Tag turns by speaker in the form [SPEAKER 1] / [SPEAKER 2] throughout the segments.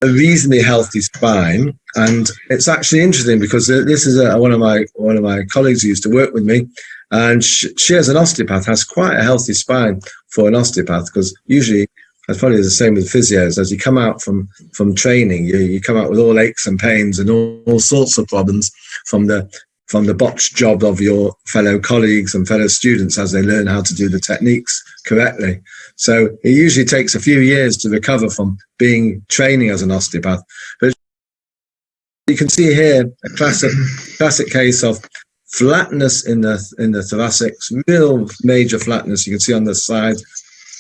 [SPEAKER 1] a reasonably healthy spine. And it's actually interesting because this is one of my colleagues who used to work with me, and she as an osteopath has quite a healthy spine for an osteopath, because usually that's probably the same with physios. As you come out from training, you come out with all aches and pains and all sorts of problems from the botched job of your fellow colleagues and fellow students as they learn how to do the techniques correctly. So it usually takes a few years to recover from training as an osteopath. But you can see here a classic case of flatness in the thoracic, real major flatness. You can see on the side,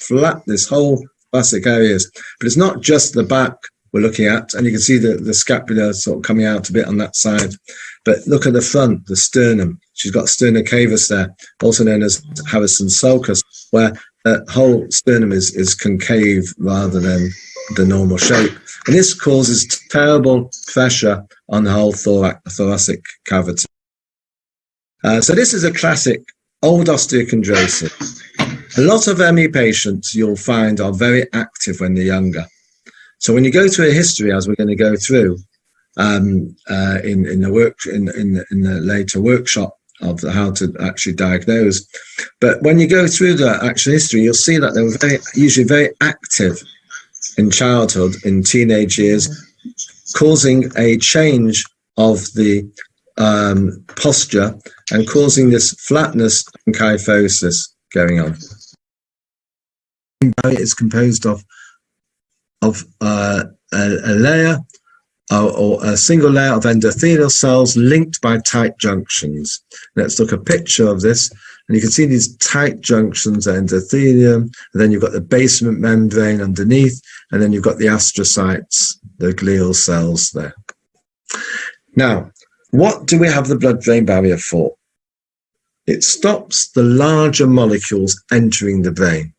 [SPEAKER 1] flat, this whole thoracic areas. But it's not just the back we're looking at, and you can see the scapula sort of coming out a bit on that side. But look at the front, the sternum. She's got sternocavus there, also known as Harrison's sulcus, where the whole sternum is concave rather than the normal shape. And this causes terrible pressure on the whole thoracic cavity. So this is a classic old osteochondrosis. A lot of ME patients you'll find are very active when they're younger. So when you go through a history, as we're going to go through in the later workshop of how to actually diagnose, but when you go through the actual history, you'll see that they were usually very active in childhood, in teenage years, causing a change of the posture and causing this flatness and kyphosis going on. It's composed of a layer or a single layer of endothelial cells linked by tight junctions. Let's look at a picture of this, and you can see these tight junctions, endothelium, and then you've got the basement membrane underneath, and then you've got the astrocytes, the glial cells there. Now, what do we have the blood-brain barrier for? It stops the larger molecules entering the brain.